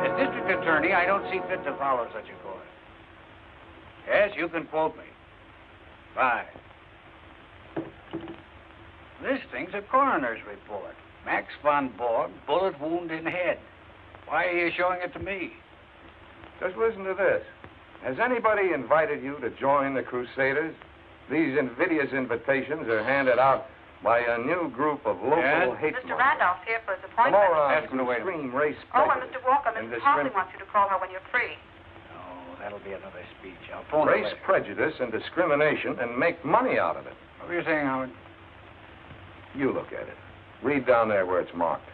As district attorney, I don't see fit to follow such a course. Yes, you can quote me. Fine. This thing's a coroner's report. Max von Borg, bullet wound in head. Why are you showing it to me? Just listen to this. Has anybody invited you to join the Crusaders? These invidious invitations are handed out by a new group of local hate Mr. Randolph's here for his appointment. Ask him to wait. Extreme race Oh, and prejudice Mr. Walker, Mrs. Hartley wants you to call her when you're free. Oh, that'll be another speech. I'll phone her race later. prejudice and discrimination and make money out of it. What were you saying, Howard? You look at it. Read down there where it's marked.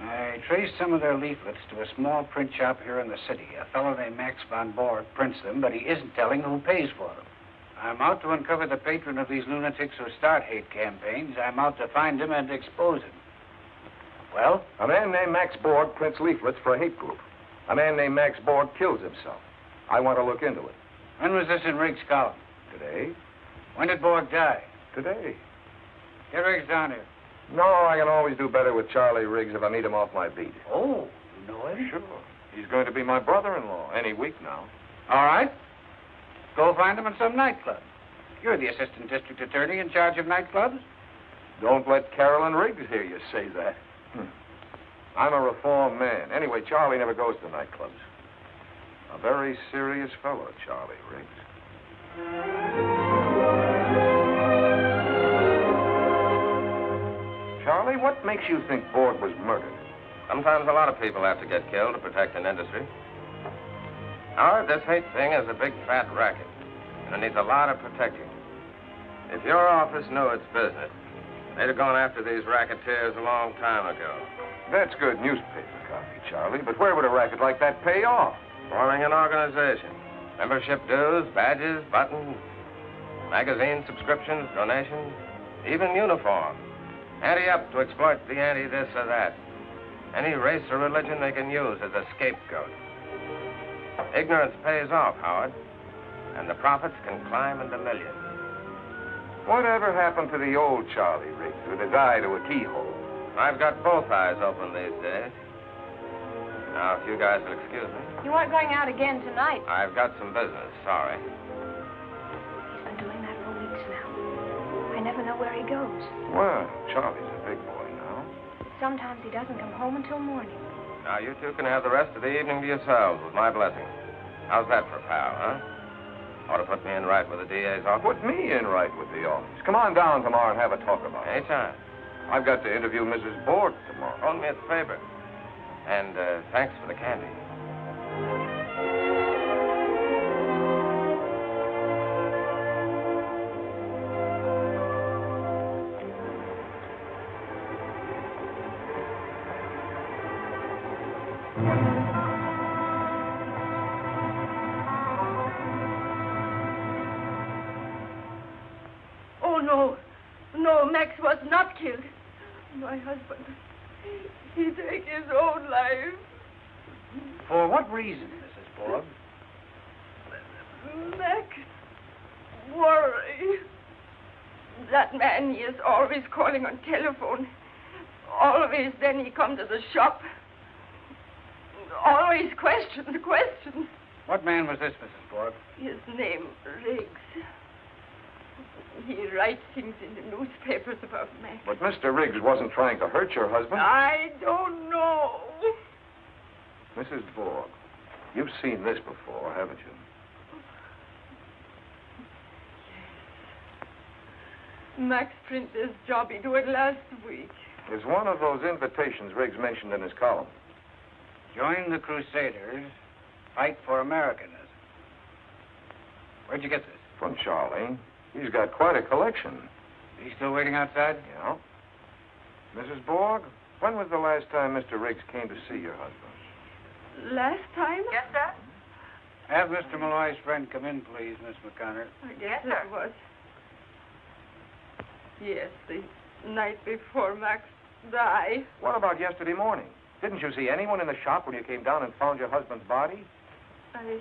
I traced some of their leaflets to a small print shop here in the city. A fellow named Max von Borg prints them, but he isn't telling who pays for them. I'm out to uncover the patron of these lunatics who start hate campaigns. I'm out to find him and expose him. Well? A man named Max Borg prints leaflets for a hate group. A man named Max Borg kills himself. I want to look into it. When was this in Riggs' column? Today? When did Borg die? Today. Get Riggs down here. No, I can always do better with Charlie Riggs if I meet him off my beat. Oh, you know him? Sure. He's going to be my brother-in-law any week now. All right. Go find him in some nightclub. You're the assistant district attorney in charge of nightclubs. Don't let Carolyn Riggs hear you say that. I'm a reformed man. Anyway, Charlie never goes to nightclubs. A very serious fellow, Charlie Riggs. Charlie, what makes you think Borg was murdered? Sometimes a lot of people have to get killed to protect an industry. Howard, this hate thing is a big fat racket, and it needs a lot of protecting. If your office knew its business, they'd have gone after these racketeers a long time ago. That's good newspaper copy, Charlie, but where would a racket like that pay off? Forming an organization. Membership dues, badges, buttons, magazine subscriptions, donations, even uniforms. Anti-up to exploit the anti-this or that. Any race or religion they can use as a scapegoat. Ignorance pays off, Howard, and the profits can climb into millions. Whatever happened to the old Charlie Riggs with his eye to a keyhole? I've got both eyes open these days. Now, if you guys will excuse me. You aren't going out again tonight. I've got some business, sorry. He's been doing that for weeks now. I never know where he goes. Well, Charlie's a big boy now. Sometimes he doesn't come home until morning. Now, you two can have the rest of the evening to yourselves with my blessing. How's that for a pal, huh? Ought to put me in right with the DA's office. Put me in right with the office. Come on down tomorrow and have a talk about it. Anytime. I've got to interview Mrs. Borg tomorrow. Phone me a favor. And thanks for the candy. Oh, no. No, Max was not killed. My husband, he took his own life. For what reason, Mrs. Borg? Max, worry. That man, he is always calling on telephone. Always, then he come to the shop. Always questions. What man was this, Mrs. Borg? His name, Riggs. He writes things in the newspapers about Max. But Mr. Riggs wasn't trying to hurt your husband. I don't know. Mrs. Borg, you've seen this before, haven't you? Yes. Max print this job. He do it last week. It's one of those invitations Riggs mentioned in his column. Join the Crusaders, fight for Americanism. Where'd you get this? From Charlie. He's got quite a collection. He's still waiting outside? Yeah. Mrs. Borg, when was the last time Mr. Riggs came to see your husband? Last time? Yes, sir? Have Mr. Malloy's friend come in, please, Miss McConnor. I guess Yes, sir. it was. Yes, the night before Max died. What about yesterday morning? Didn't you see anyone in the shop when you came down and found your husband's body? I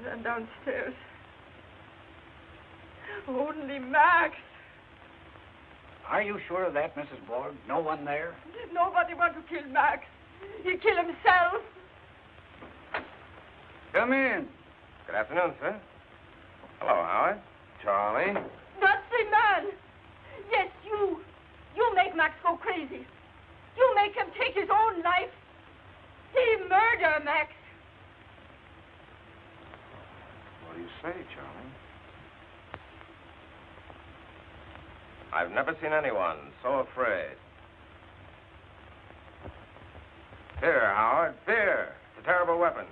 ran downstairs. Only Max. Are you sure of that, Mrs. Borg? No one there? Nobody want to kill Max. He killed himself. Come in. Good afternoon, sir. Hello, Howard. Charlie? That's the man. Yes, you. You make Max go crazy. You make him take his own life. He murder Max. What do you say, Charlie? I've never seen anyone so afraid. Fear, Howard, fear. It's a terrible weapon.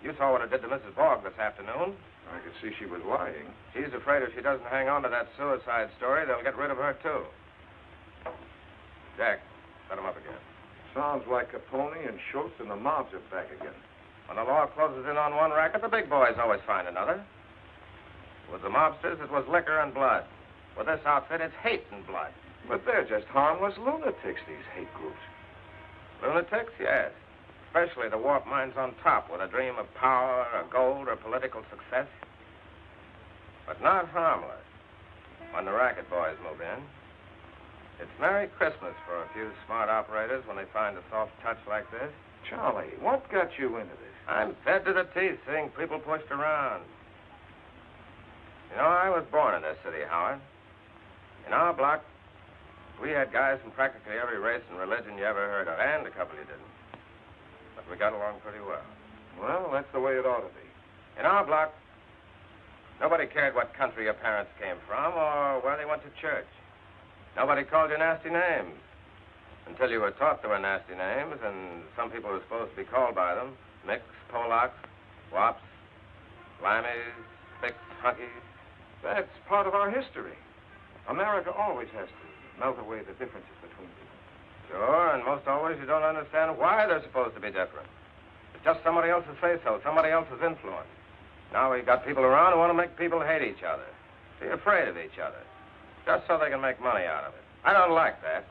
You saw what it did to Mrs. Borg this afternoon. I could see she was lying. She's afraid if she doesn't hang on to that suicide story, they'll get rid of her, too. Jack, set him up again. Sounds like Capone and Schultz and the mobs are back again. When the law closes in on one racket, the big boys always find another. With the mobsters, it was liquor and blood. With this outfit, it's hate and blood. But they're just harmless lunatics, these hate groups. Lunatics, yes. Especially the warped minds on top with a dream of power or gold or political success. But not harmless when the racket boys move in. It's Merry Christmas for a few smart operators when they find a soft touch like this. Charlie, what got you into this? I'm fed to the teeth seeing people pushed around. You know, I was born in this city, Howard. In our block, we had guys from practically every race and religion you ever heard of, and a couple you didn't. But we got along pretty well. Well, that's the way it ought to be. In our block, nobody cared what country your parents came from or where they went to church. Nobody called you nasty names until you were taught there were nasty names, and some people were supposed to be called by them. Micks, Polacks, Wops, Limeys, Spicks, Hunkies. That's part of our history. America always has to melt away the differences between people. Sure, and most always you don't understand why they're supposed to be different. It's just somebody else's say-so, somebody else's influence. Now we've got people around who want to make people hate each other, be afraid of each other, just so they can make money out of it. I don't like that.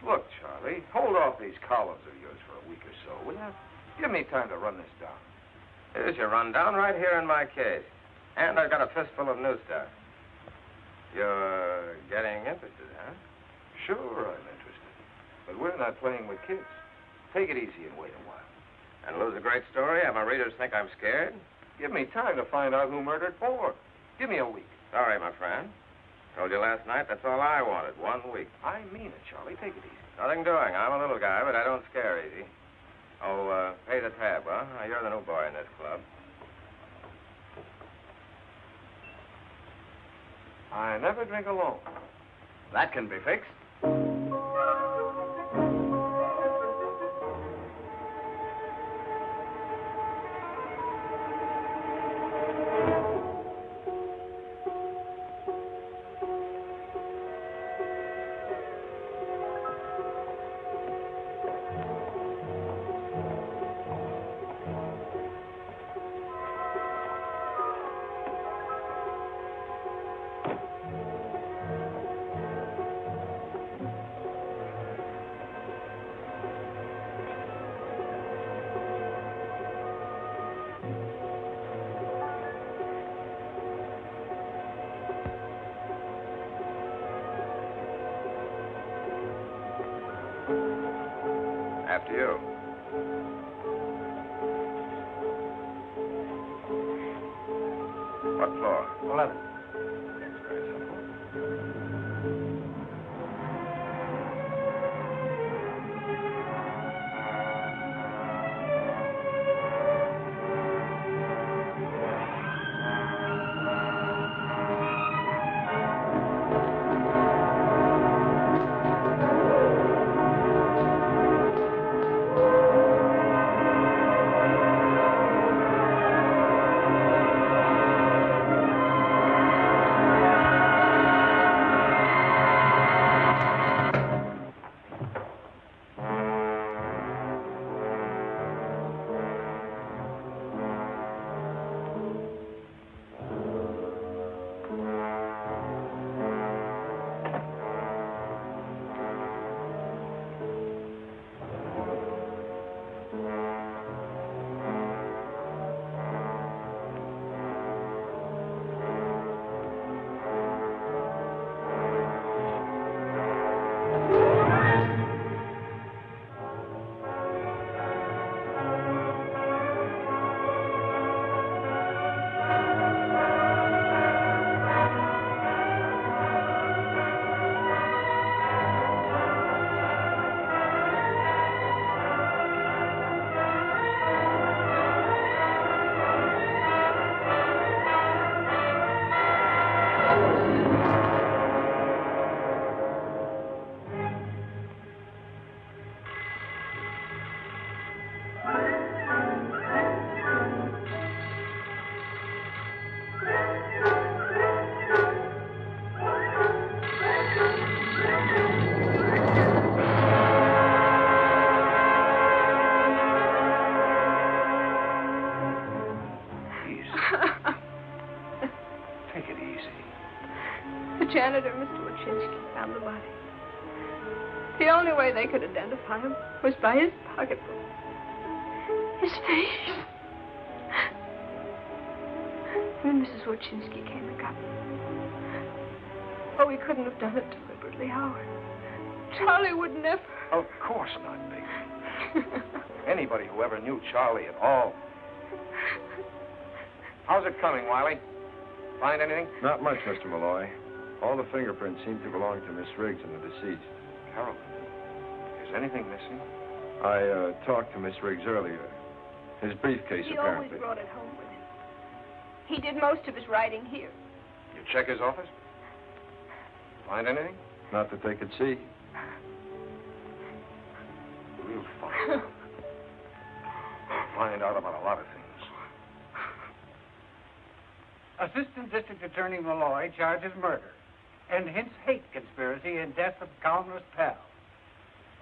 Look, Charlie, hold off these columns of yours for a week or so, will you? Give me time to run this down. Here's your rundown right here in my case. And I've got a fistful of new stuff. You're getting interested, huh? Sure, I'm interested. But we're not playing with kids. Take it easy and wait a while. And lose a great story? Have my readers think I'm scared? Give me time to find out who murdered Borg. Give me a week. Sorry, my friend. Told you last night that's all I wanted, 1 week. I mean it, Charlie. Take it easy. Nothing doing. I'm a little guy, but I don't scare easy. Oh, pay the tab, huh? You're the new boy in this club. I never drink alone. That can be fixed. After you. What floor? 11. That's very simple. The janitor, Mr. Wojcinski, found the body. The only way they could identify him was by his pocketbook. His face. And then Mrs. Wojcinski came and got me. Oh, he couldn't have done it deliberately, Howard. Charlie would never. Of course not, baby. Anybody who ever knew Charlie at all. How's it coming, Wiley? Find anything? Not much, Mr. Malloy. All the fingerprints seem to belong to Miss Riggs and the deceased. Carolyn, is anything missing? I talked to Miss Riggs earlier. His briefcase, He apparently. always brought it home with him. He did most of his writing here. You check his office? Find anything? Not that they could see. We'll find out. We'll find out about a lot of things. Assistant District Attorney Malloy charges murder and hints hate conspiracy and death of columnist pal.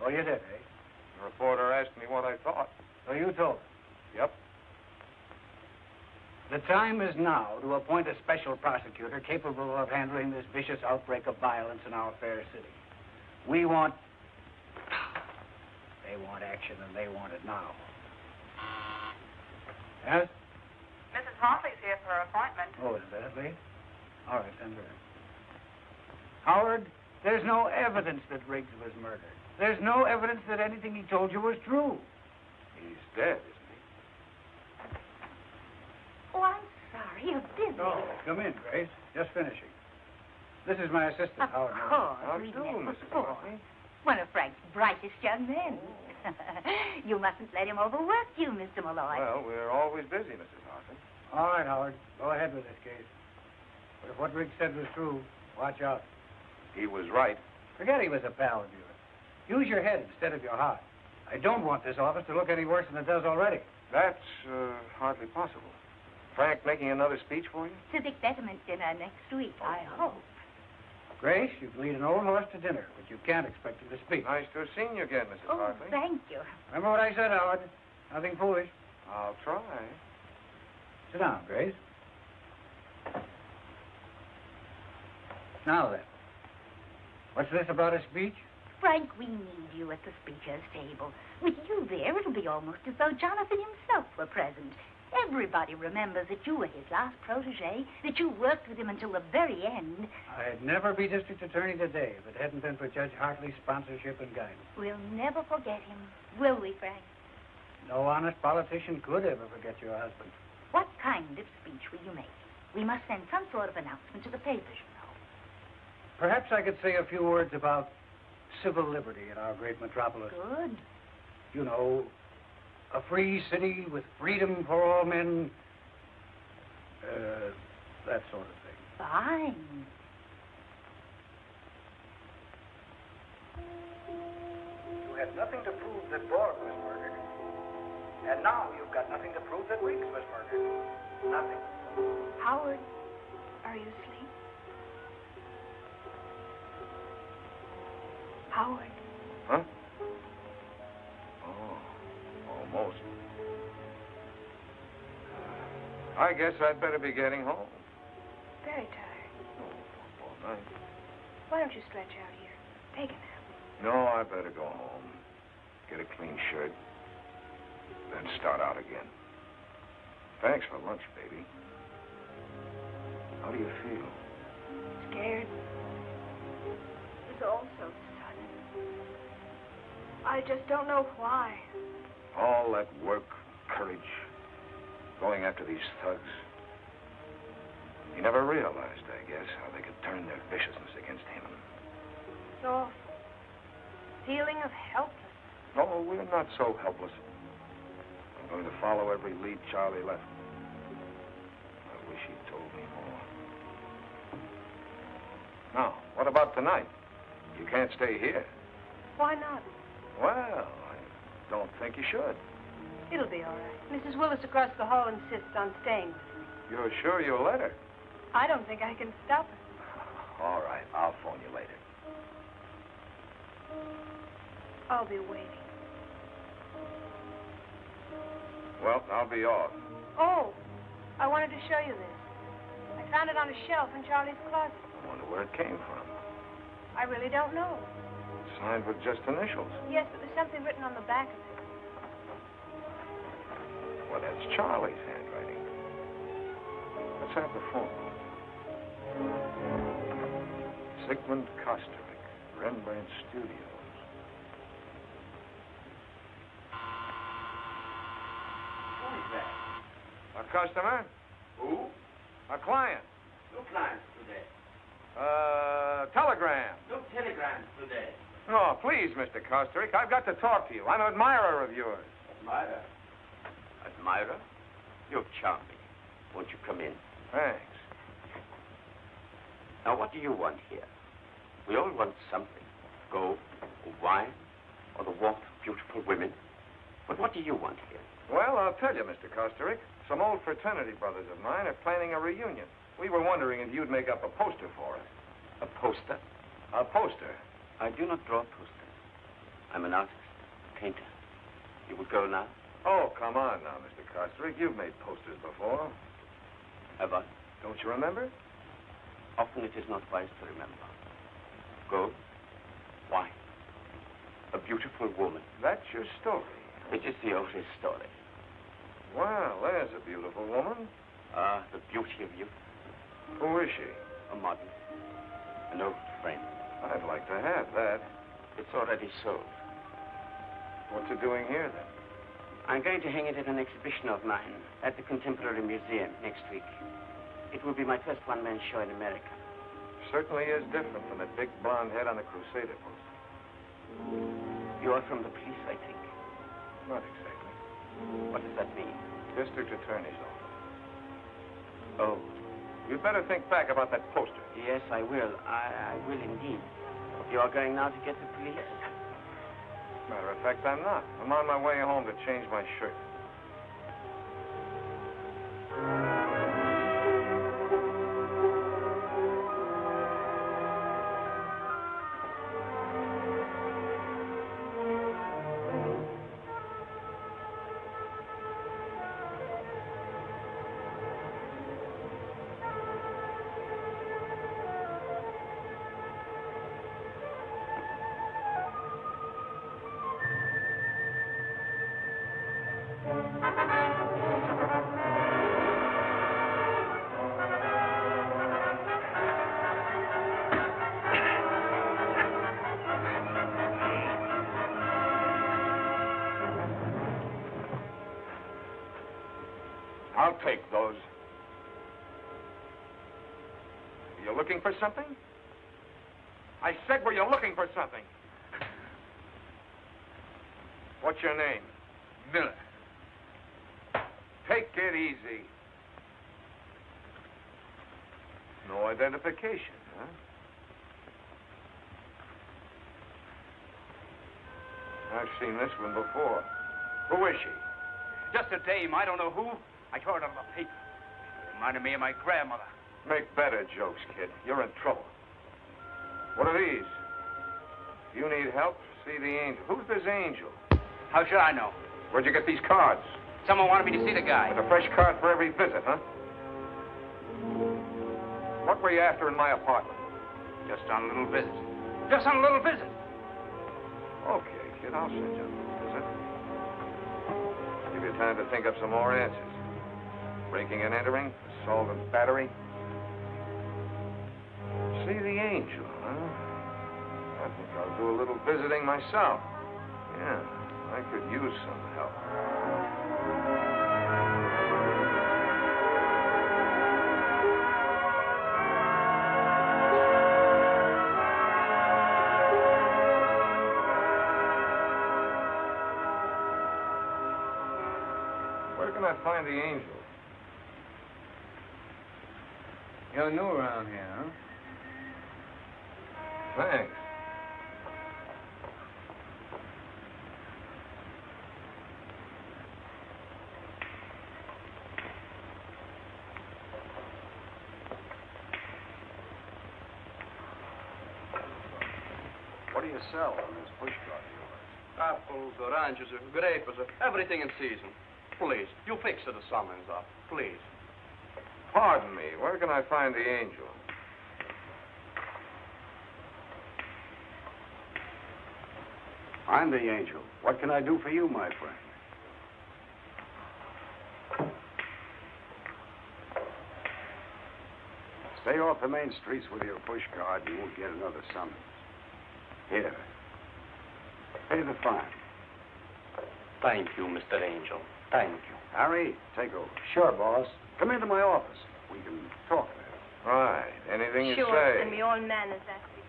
Oh, you did, eh? The reporter asked me what I thought. So you told him. Yep. The time is now to appoint a special prosecutor capable of handling this vicious outbreak of violence in our fair city. We want... They want action, and they want it now. Yes? Mrs. Hartley's here for her appointment. Oh, is that late? All right, send her in. Howard, there's no evidence that Riggs was murdered. There's no evidence that anything he told you was true. He's dead, isn't he? Oh, I'm sorry. You're busy. Oh, come in, Grace. Just finishing. This is my assistant, Of Howard. Malloy. course. How we've do, met Mrs. before. Hartley? One of Frank's brightest young men. You mustn't let him overwork you, Mr. Malloy. Well, we're always busy, Mrs. Hartley. All right, Howard. Go ahead with this case. But if what Riggs said was true, watch out. He was right. Forget he was a pal of yours. Use your head instead of your heart. I don't want this office to look any worse than it does already. That's hardly possible. Frank making another speech for you? Civic betterment dinner next week, I hope. Grace, you can lead an old horse to dinner, but you can't expect him to speak. Nice to have seen you again, Mrs. Oh, Hartley. thank you. Remember what I said, Howard? Nothing foolish. I'll try. Sit down, Grace. Now then, what's this about a speech? Frank, we need you at the speaker's table. With you there, it'll be almost as though Jonathan himself were present. Everybody remembers that you were his last protege, that you worked with him until the very end. I'd never be district attorney today if it hadn't been for Judge Hartley's sponsorship and guidance. We'll never forget him, will we, Frank? No honest politician could ever forget your husband. What kind of speech will you make? We must send some sort of announcement to the papers, you know. Perhaps I could say a few words about civil liberty in our great metropolis. Good. You know, a free city with freedom for all men. That sort of thing. Fine. You had nothing to prove that Board was murdered. And now you've got nothing to prove that Riggs was murdered. Nothing. Howard, are you asleep? Howard. Huh? Oh, almost. I guess I'd better be getting home. Very tired. Oh, all night. Why don't you stretch out here? Take a nap. No, I better go home. Get a clean shirt. Then start out again. Thanks for lunch, baby. How do you feel? Scared. It's all so sudden. I just don't know why. All that work, courage, going after these thugs. He never realized, I guess, how they could turn their viciousness against him. It's awful. Feeling of helplessness. No, we're not so helpless. I'm going to follow every lead Charlie left. I wish he'd told me more. Now, what about tonight? You can't stay here. Why not? Well, I don't think you should. It'll be all right. Mrs. Willis across the hall insists on staying with me. You're sure you'll let her? I don't think I can stop her. All right, I'll phone you later. I'll be waiting. Well, I'll be off. Oh, I wanted to show you this. I found it on a shelf in Charlie's closet. One know where it came from. I really don't know. Signed with just initials. Yes, but there's something written on the back of it. Well, that's Charlie's handwriting. Let's have the phone. Sigmund Kosterik, Rembrandt Studios. Who is that? A customer? Who? A client. No clients today. Telegram. No telegrams today. Oh, please, Mr. Kosterik, I've got to talk to you. I'm an admirer of yours. Admirer? Admirer? You're charming. Won't you come in? Thanks. Now, what do you want here? We all want something. Gold, or wine, or the warmth of beautiful women. But what do you want here? Well, I'll tell you, Mr. Kosterik. Some old fraternity brothers of mine are planning a reunion. We were wondering if you'd make up a poster for us. A poster? A poster? I do not draw posters. I'm an artist, a painter. You would go now? Oh, come on now, Mr. Kosterik. You've made posters before. Have I? Don't you remember? Often it is not wise to remember. Gold, wine, a beautiful woman. That's your story. It is the oldest story. Well, there's a beautiful woman. Ah, the beauty of youth. Who is she? A model. An old friend. I'd like to have that. It's already sold. What's it doing here, then? I'm going to hang it at an exhibition of mine at the Contemporary Museum next week. It will be my first one-man show in America. Certainly is different from that big blonde head on the Crusader poster. You are from the police, I think. Not exactly. What does that mean? District Attorney's Office. Oh, You'd better think back about that poster. yes, I will. I will indeed. You are going now to get the police? Matter of fact, I'm not. I'm on my way home to change my shirt. I'll take those. Were you looking for something? I said, were you looking for something? What's your name? Miller. Take it easy. No identification, huh? I've seen this one before. Who is she? Just a dame. I don't know who. I tore it out of the paper. It reminded me of my grandmother. Make better jokes, kid. You're in trouble. What are these? If you need help, see the angel. Who's this angel? How should I know? Where'd you get these cards? Someone wanted me to see the guy. With a fresh card for every visit, huh? What were you after in my apartment? Just on a little visit. Just on a little visit. Okay, kid, I'll send you a little visit. Give you time to think up some more answers. Breaking and entering, assault and battery. See the angel, huh? I think I'll do a little visiting myself. Yeah, I could use some help. Where can I find the angel? You're new around here, huh? Thanks. What do you sell on this pushcart of yours? Apples, oranges, grapes, everything in season. Please, you fix the summons up, please. Pardon me, where can I find the angel? I'm the angel. What can I do for you, my friend? Stay off the main streets with your push card. You won't get another summons. Here. Pay the fine. Thank you, Mr. Angel. Thank you. Harry, take over. Sure, boss. Come into my office. We can talk there. Right. Anything you Sure, say. and be all manners after you.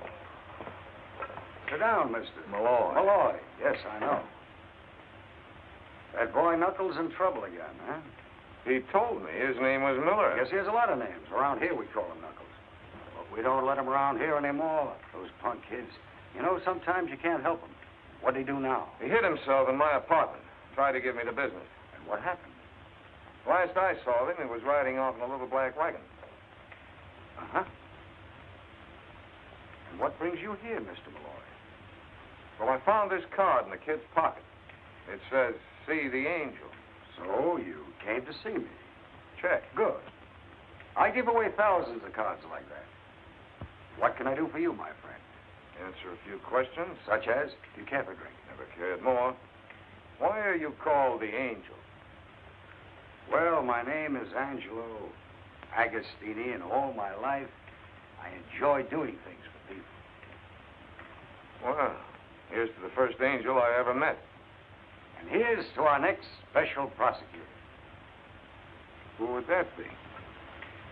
Sit down, mister. Malloy. Malloy. Yes, I know. That boy Knuckles in trouble again, huh? He told me his name was Miller. Yes, he has a lot of names. Around here, we call him Knuckles. But we don't let him around here anymore. Those punk kids. You know, sometimes you can't help them. What'd he do now? He hid himself in my apartment. Tried to give me the business. And what happened? Last I saw him, he was riding off in a little black wagon. Uh-huh. And what brings you here, Mr. Malloy? Well, I found this card in the kid's pocket. It says, see the angel. So you came to see me. Check. Good. I give away thousands of cards like that. What can I do for you, my friend? Answer a few questions. Such as, do you care for drink? Never cared more. Why are you called the angel? Well, my name is Angelo Agostini, and all my life, I enjoy doing things for people. Well, here's to the first angel I ever met. And here's to our next special prosecutor. Who would that be?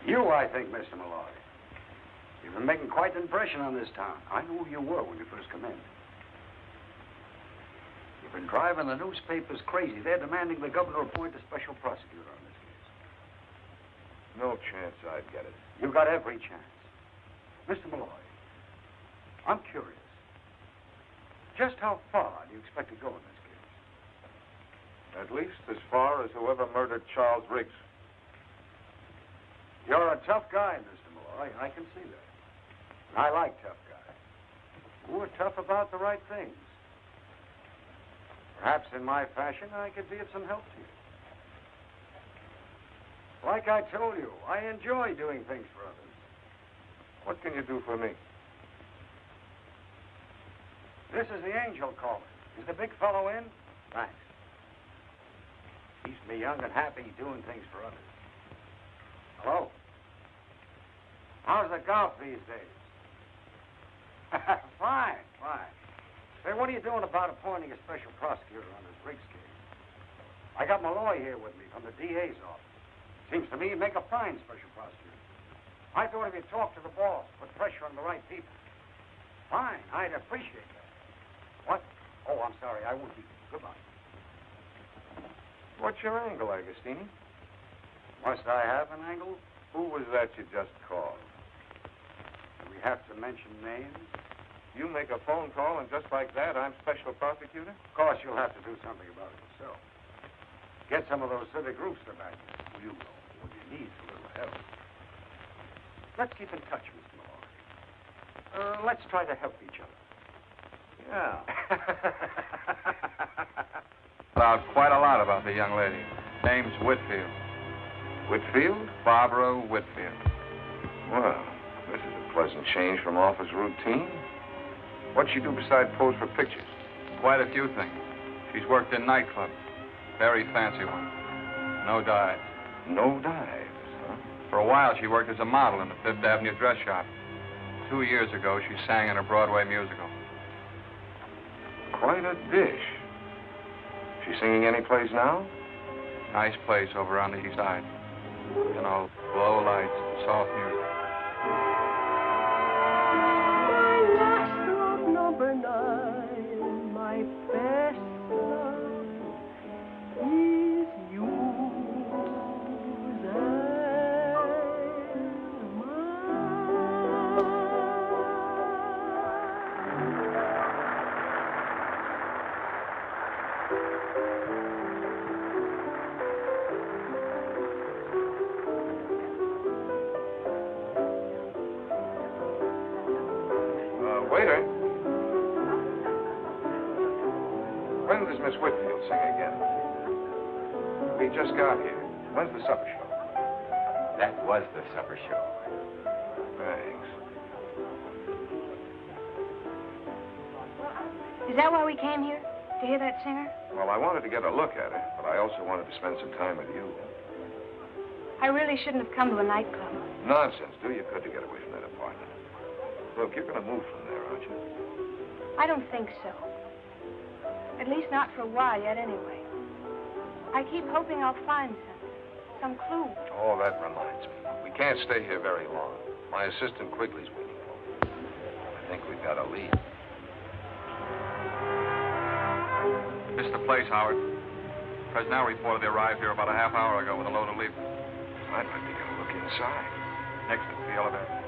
You, I think, Mr. Malloy. You've been making quite an impression on this town. I knew who you were when you first come in. You've been driving the newspapers crazy. They're demanding the governor appoint a special prosecutor on this case. No chance I'd get it. You got every chance. Mr. Malloy, I'm curious. Just how far do you expect to go in this case? At least as far as whoever murdered Charles Riggs. You're a tough guy, Mr. Malloy. I can see that. I like tough guys who are tough about the right things. Perhaps in my fashion, I could be of some help to you. Like I told you, I enjoy doing things for others. What can you do for me? This is the angel calling. Is the big fellow in? Thanks. Keeps me young and happy doing things for others. Hello? How's the golf these days? Fine, fine. Say, what are you doing about appointing a special prosecutor on this Riggs case? I got Malloy here with me from the DA's office. Seems to me you'd make a fine special prosecutor. I thought if you talked to the boss, put pressure on the right people. Fine, I'd appreciate that. What? Oh, I'm sorry, I won't keep you. Goodbye. What's your angle, Agostini? Must I have an angle? Who was that you just called? Do we have to mention names? You make a phone call, and just like that, I'm special prosecutor? Of course, you'll have to do something about it yourself. Get some of those civic groups to back you. You know, when you need a little help. Let's keep in touch, Mr. Malloy. Let's try to help each other. Yeah. Found quite a lot about the young lady. Name's Whitfield. Whitfield? Barbara Whitfield. Well, this is a pleasant change from office routine. What'd she do besides pose for pictures? Quite a few things. She's worked in nightclubs. Very fancy ones. No dives. No dives, huh? For a while, she worked as a model in the Fifth Avenue dress shop. 2 years ago, she sang in a Broadway musical. Quite a dish. She singing any place now? Nice place over on the east side. You know, low lights, soft music. My last love, number 9, my best love is you and mine. Waiter. When does Miss Whitfield sing again? We just got here. When's the supper show? That was the supper show. Thanks. Is that why we came here? To hear that singer? Well, I wanted to get a look at her, but I also wanted to spend some time with you. I really shouldn't have come to a nightclub. Nonsense. Do you could to get away from that apartment. Look, you're going to move from there, aren't you? I don't think so. At least not for a while yet, anyway. I keep hoping I'll find something. Some clue. Oh, that reminds me. We can't stay here very long. My assistant Quigley's waiting for me. I think we've got a lead. This is the place, Howard. Presnell reported they arrived here about a half hour ago with a load of leaflets. I'd like to get a look inside. Next to the elevator.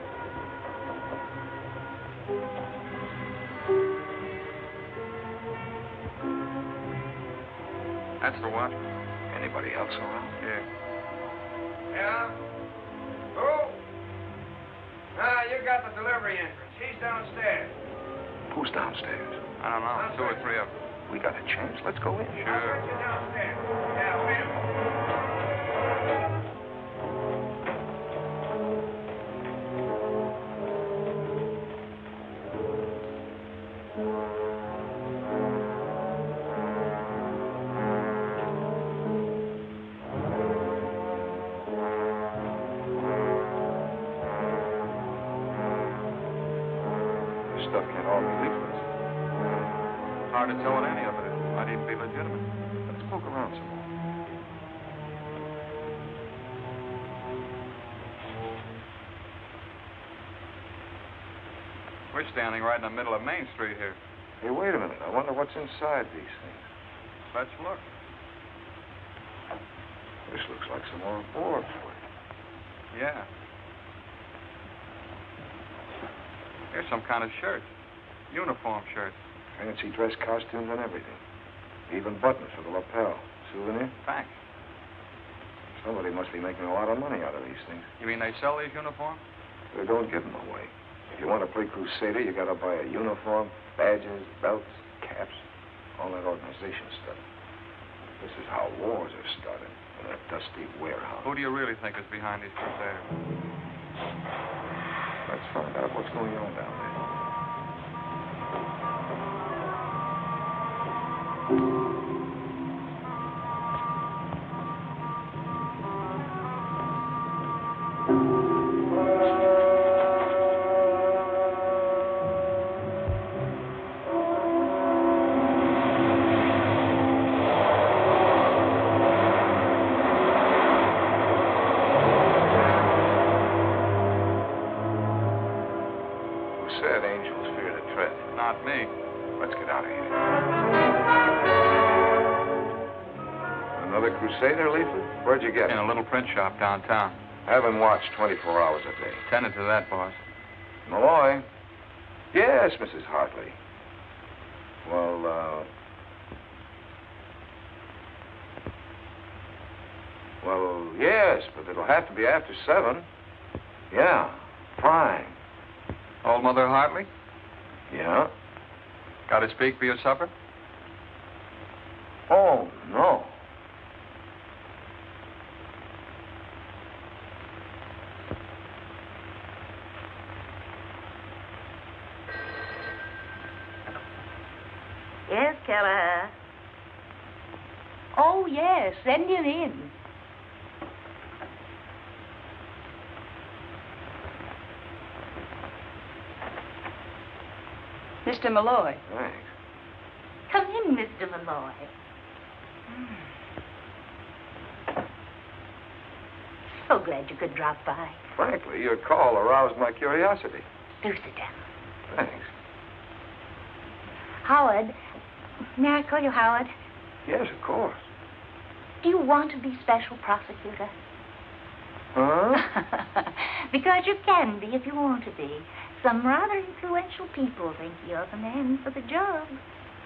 That's the watchman. Anybody else around? Yeah. Yeah? Who? Ah, you got the delivery entrance. He's downstairs. Who's downstairs? I don't know. 2 or 3 of them. We got a chance. Let's go in. I'll get you downstairs. Yeah, wait a minute. This stuff can't all be leaflets. Hard to tell what any of it is. Might even be legitimate. Let's poke around some more. We're standing right in the middle of Main Street here. Hey, wait a minute. I wonder what's inside these things. Let's look. This looks like some more boards. Yeah. Here's some kind of shirt. Uniform shirt. Fancy dress costumes and everything. Even buttons for the lapel. Souvenir? Thanks. Somebody must be making a lot of money out of these things. You mean they sell these uniforms? They don't give them away. If you want to play Crusader, you got to buy a uniform, badges, belts, caps, all that organization stuff. This is how wars are started in a dusty warehouse. Who do you really think is behind these crusaders? Let's find out what's going on down there. Said angels fear the tread. Not me. Let's get out of here. Another Crusader leaflet? Where'd you get it? In a little print shop downtown. Have him watched 24 hours a day. Tended to that, boss. Malloy? Yes, Mrs. Hartley. Well, yes, but it'll have to be after 7. Yeah, fine. Old Mother Hartley? Yeah? Got to speak for your supper? Oh, no. Yes, Keller. Oh, yes. Send him in. Mr. Malloy. Thanks. Come in, Mr. Malloy. So glad you could drop by. Frankly, your call aroused my curiosity. Do sit down. Thanks. Howard. May I call you Howard? Yes, of course. Do you want to be special prosecutor? Huh? Because you can be if you want to be. Some rather influential people think you're the man for the job.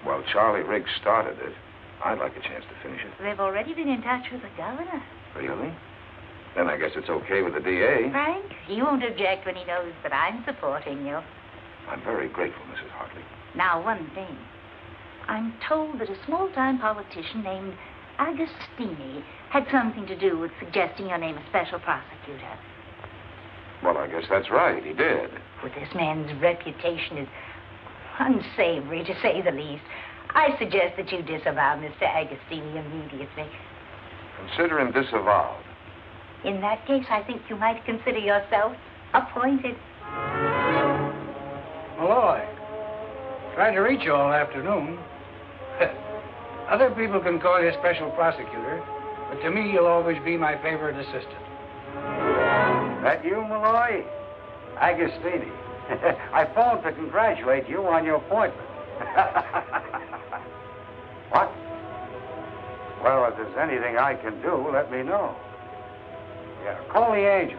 Well, Charlie Riggs started it. I'd like a chance to finish it. They've already been in touch with the governor. Really? Then I guess it's okay with the DA. Frank, he won't object when he knows that I'm supporting you. I'm very grateful, Mrs. Hartley. Now, one thing. I'm told that a small-time politician named Agostini had something to do with suggesting your name as special prosecutor. Well, I guess that's right. He did. Well, this man's reputation is unsavory, to say the least. I suggest that you disavow Mr. Agostini immediately. Consider him disavowed. In that case, I think you might consider yourself appointed. Malloy, tried to reach you all afternoon. Other people can call you special prosecutor, but to me, you'll always be my favorite assistant. That you, Malloy? Agostini. I phoned to congratulate you on your appointment. What? Well, if there's anything I can do, let me know. Yeah, call the angel.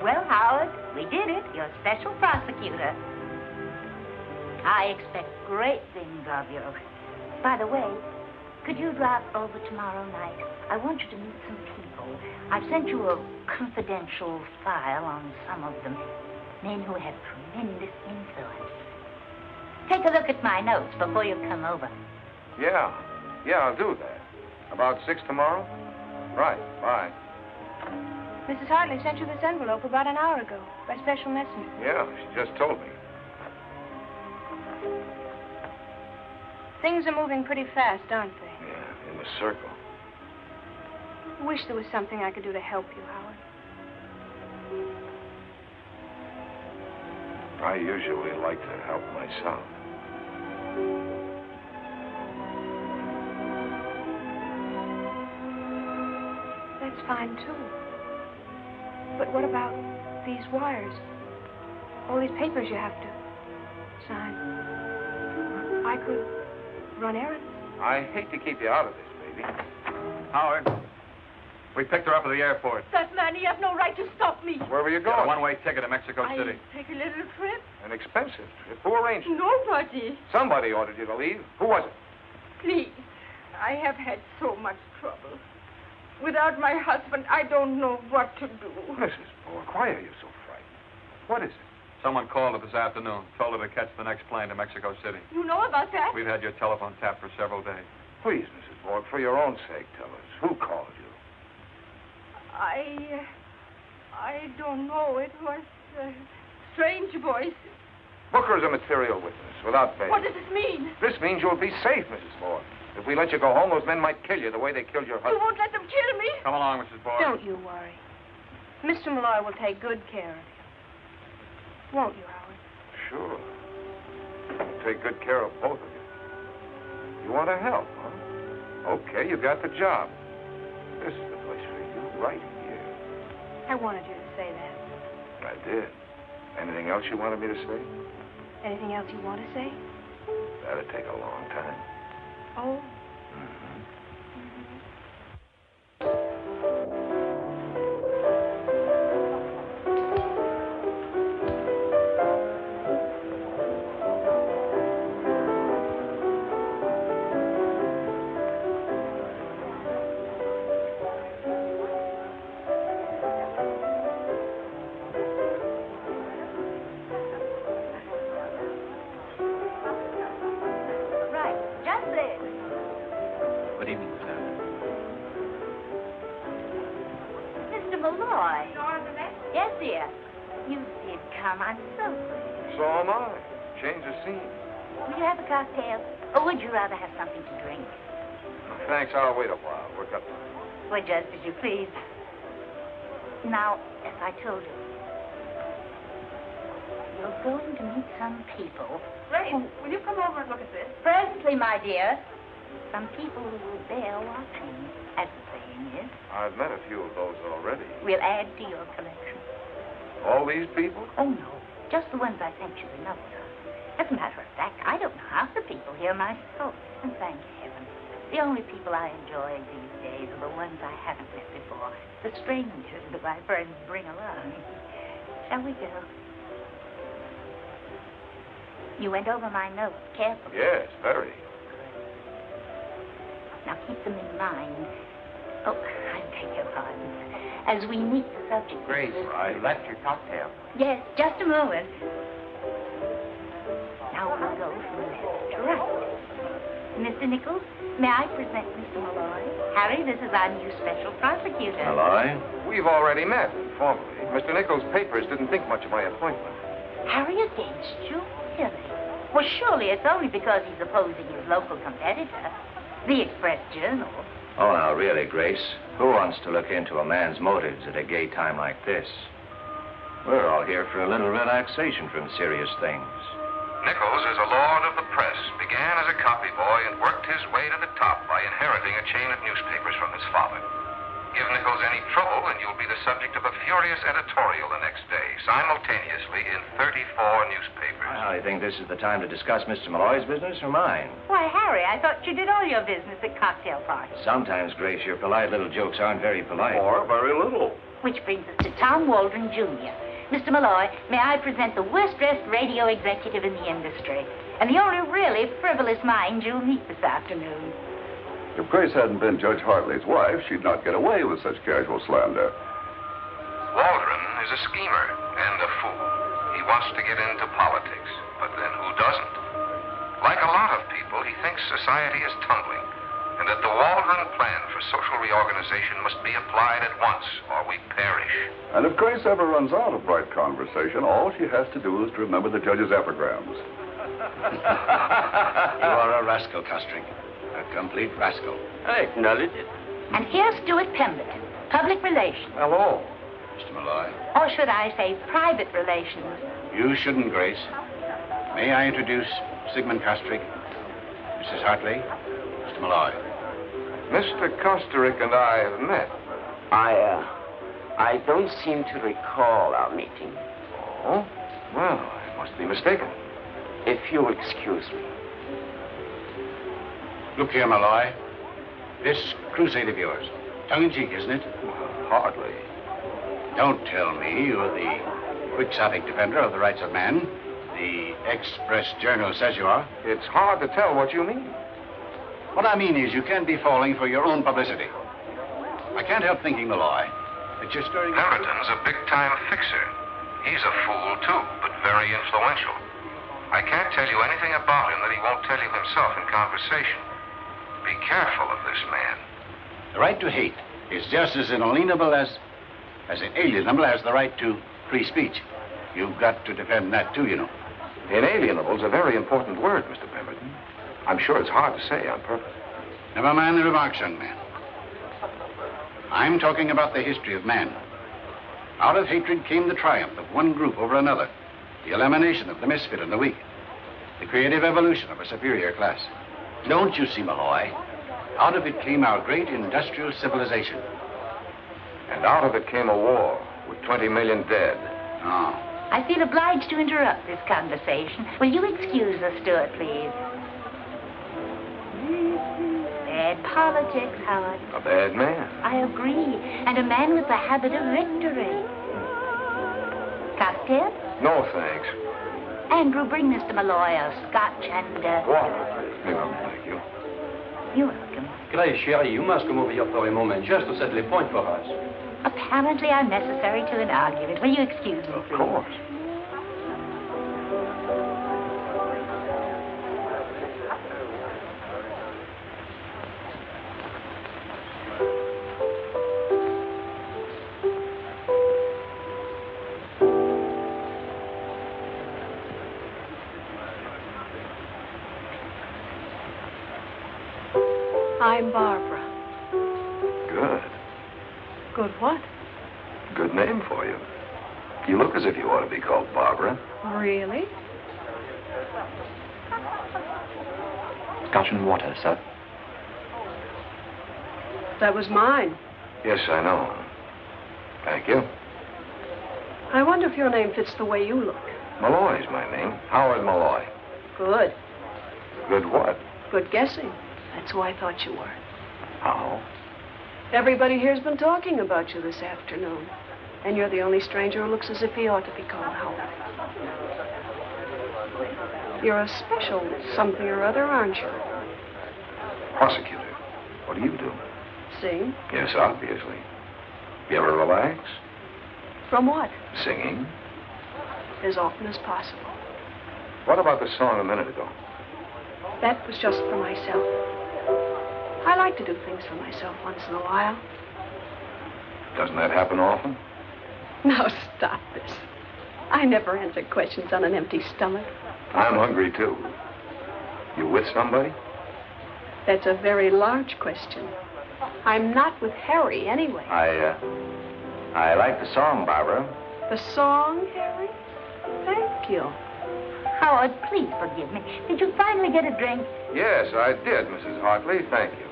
Well, Howard, we did it. You're special prosecutor. I expect great things of you. By the way, could you drop over tomorrow night? I want you to meet some people. I've sent you a confidential file on some of them. Men who have tremendous influence. Take a look at my notes before you come over. Yeah, I'll do that. About 6 tomorrow? Right, bye. Mrs. Hartley sent you this envelope about an hour ago by special messenger. Yeah, she just told me. Things are moving pretty fast, aren't they? Yeah, in the circle. I wish there was something I could do to help you, Howard. I usually like to help myself. That's fine, too. But what about these wires? All these papers you have to sign. I could run errands. I hate to keep you out of this, baby. Howard, we picked her up at the airport. That man, he has no right to stop me. Where were you Got going? a one-way ticket to Mexico City. Take a little trip. An expensive trip. Who arranged it? Nobody. Somebody ordered you to leave. Who was it? Please, I have had so much trouble. Without my husband, I don't know what to do. Mrs. Bork, why are you so frightened? What is it? Someone called her this afternoon, told her to catch the next plane to Mexico City. You know about that? We've had your telephone tapped for several days. Please, Mrs. Bork, for your own sake, tell us. Who called you? I don't know. It was a strange voice. Booker's a material witness, without bail. What does this mean? This means you'll be safe, Mrs. Bork. If we let you go home, those men might kill you the way they killed your You husband. won't let them kill me? Come along, Mrs. Borg. Don't you worry. Mr. Malloy will take good care of you. Won't you, Howard? Sure. I'll take good care of both of you. You want to help, huh? Okay, you got the job. This is the place for you, right here. I wanted you to say that. I did. Anything else you wanted me to say? Anything else you want to say? That'd take a long time. Oh. Malloy. Yes, dear. You did come. I'm so pleased. So am I. Change the scene. Would you have a cocktail? Or would you rather have something to drink? Thanks, I'll wait a while. We're got time. Well, just as you please. Now, as I told you, you're going to meet some people. Ray, will you come over and look at this? Presently, my dear. Some people who will bear watching, as the saying is. I've met a few of those already. We'll add to your collection. All these people? Oh, no. Just the ones I sent you the notes on. As a matter of fact, I don't know half the people here myself. And thank heaven. The only people I enjoy these days are the ones I haven't met before. The strangers that my friends bring along. Shall we go? You went over my notes carefully. Yes, very. Now keep them in mind. Oh, I beg your pardon. As we meet the subject. Grace, I left your cocktail. Yes, just a moment. Now we'll go from left to right. Mr. Nichols, may I present Mr. Malloy? Harry, this is our new special prosecutor. Malloy? We've already met, informally. Mr. Nichols' papers didn't think much of my appointment. Harry against you? Really? Well, surely it's only because he's opposing his local competitor, the Express Journal. Oh, now, really, Grace, who wants to look into a man's motives at a gay time like this? We're all here for a little relaxation from serious things. Nichols is a lord of the press, began as a copy boy and worked his way to the top by inheriting a chain of newspapers from his father. Give Nichols any trouble and you'll be the subject of a furious editorial the next day, simultaneously in 34 newspapers. I think this is the time to discuss Mr. Malloy's business or mine. Why, Harry, I thought you did all your business at cocktail parties. Sometimes, Grace, your polite little jokes aren't very polite. Or very little. Which brings us to Tom Waldron, Jr. Mr. Malloy, may I present the worst-dressed radio executive in the industry, and the only really frivolous mind you'll meet this afternoon. If Grace hadn't been Judge Hartley's wife, she'd not get away with such casual slander. Waldron is a schemer and a fool. He wants to get into politics, but then who doesn't? Like a lot of people, he thinks society is tumbling, and that the Waldron plan for social reorganization must be applied at once, or we perish. And if Grace ever runs out of bright conversation, all she has to do is to remember the judge's epigrams. You are a rascal, Costring. A complete rascal. I acknowledge it. And here's Stuart Pemberton, public relations. Hello. Mr. Malloy. Or should I say private relations? You shouldn't, Grace. May I introduce Sigmund Kostrick, Mrs. Hartley, Mr. Malloy. Mr. Kosterick and I have met. I don't seem to recall our meeting. Oh? Well, I must be mistaken. If you'll excuse me. Look here, Malloy. This crusade of yours, tongue-in-cheek, isn't it? Hardly. Don't tell me you're the quixotic defender of the rights of man. The Express Journal says you are. It's hard to tell what you mean. What I mean is you can't be falling for your own publicity. I can't help thinking, Malloy, that you're stirring... Pemberton's a big-time fixer. He's a fool, too, but very influential. I can't tell you anything about him that he won't tell you himself in conversation. Be careful of this man. The right to hate is just as inalienable as inalienable as the right to free speech. You've got to defend that, too, you know. Inalienable's a very important word, Mr. Pemberton. I'm sure it's hard to say on purpose. Never mind the remarks, young man. I'm talking about the history of man. Out of hatred came the triumph of one group over another, the elimination of the misfit and the weak, the creative evolution of a superior class. Don't you see, Malloy? Out of it came our great industrial civilization. And out of it came a war with 20 million dead. Oh. I feel obliged to interrupt this conversation. Will you excuse us, Stuart, please? Bad politics, Howard. A bad man. I agree. And a man with the habit of victory. Cocktail? No, thanks. Andrew, bring Mr. Malloy a scotch and... Water, please. No, thank you. You're welcome. Grace, chérie, you must come over here for a moment just to settle a point for us. Apparently unnecessary to an argument. Will you excuse me, please? Of course. I'm Barbara. Good. Good what? Good name for you. You look as if you ought to be called Barbara. Really? Scotch and water, sir. That was mine. Yes, I know. Thank you. I wonder if your name fits the way you look. Malloy's my name. Howard Malloy. Good. Good what? Good guessing. That's who I thought you were. How? Everybody here's been talking about you this afternoon. And you're the only stranger who looks as if he ought to be called Howard. You're a special something or other, aren't you? Prosecutor. What do you do? Sing? Yes, obviously. You ever relax? From what? Singing. As often as possible. What about the song a minute ago? That was just for myself. I like to do things for myself once in a while. Doesn't that happen often? Now stop this. I never answer questions on an empty stomach. I'm hungry, too. You with somebody? That's a very large question. I'm not with Harry, anyway. I like the song, Barbara. The song, Harry? Thank you. Howard, please forgive me. Did you finally get a drink? Yes, I did, Mrs. Hartley. Thank you.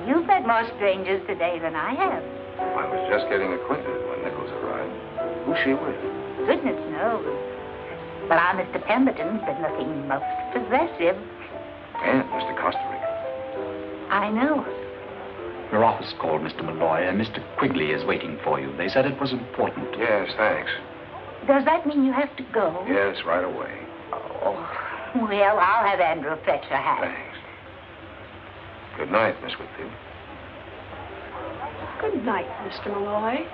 You've met more strangers today than I have. I was just getting acquainted when Nichols arrived. Who's she with? Goodness knows. But our Mr. Pemberton's been looking most possessive. And Mr. Costa. I know. Your office called, Mr. Malloy, and Mr. Quigley is waiting for you. They said it was important. Yes, thanks. Does that mean you have to go? Yes, right away. Oh, well, I'll have Andrew fetch her hat. Thanks. Good night, Miss Whitfield. Good night, Mr. Malloy.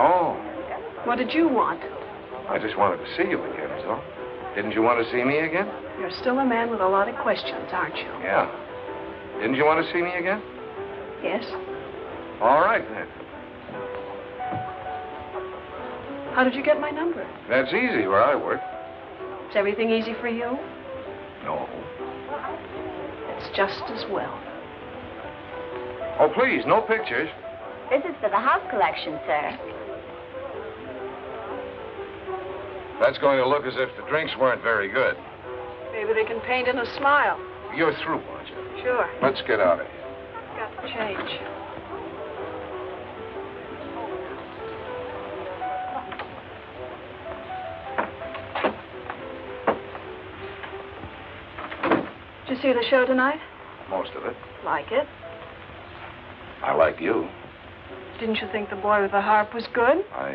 Oh, What did you want? I just wanted to see you again, is all. Didn't you want to see me again? You're still a man with a lot of questions, aren't you? Yeah. Didn't you want to see me again? Yes. All right, then. How did you get my number? That's easy where I work. Is everything easy for you? No. It's just as well. Oh, please, no pictures. This is for the house collection, sir. That's going to look as if the drinks weren't very good. Maybe they can paint in a smile. You're through, aren't you? Sure. Let's get out of here. Got the change. Did you see the show tonight? Most of it. Like it? I like you. Didn't you think the boy with the harp was good? I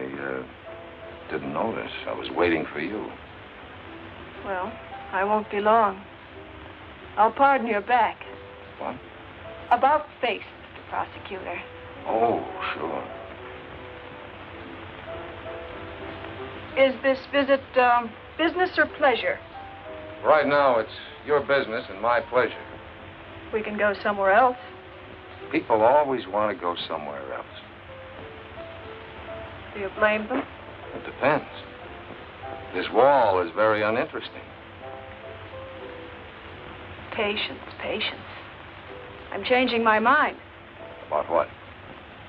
didn't notice. I was waiting for you. Well, I won't be long. I'll pardon your back. What? About face, Mr. Prosecutor. Oh, sure. Is this visit, business or pleasure? Right now, it's your business and my pleasure. We can go somewhere else. People always want to go somewhere else. Do you blame them? It depends. This wall is very uninteresting. Patience, patience. I'm changing my mind. About what?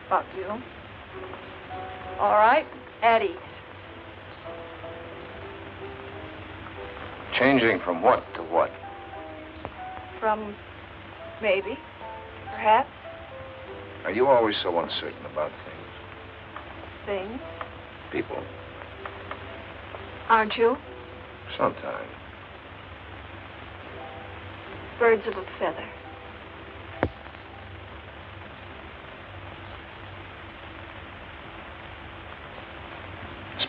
About you. All right, at ease. Changing from what to what? From maybe, perhaps, Are you always so uncertain about things? things. People? Aren't you? Sometimes. Birds of a feather.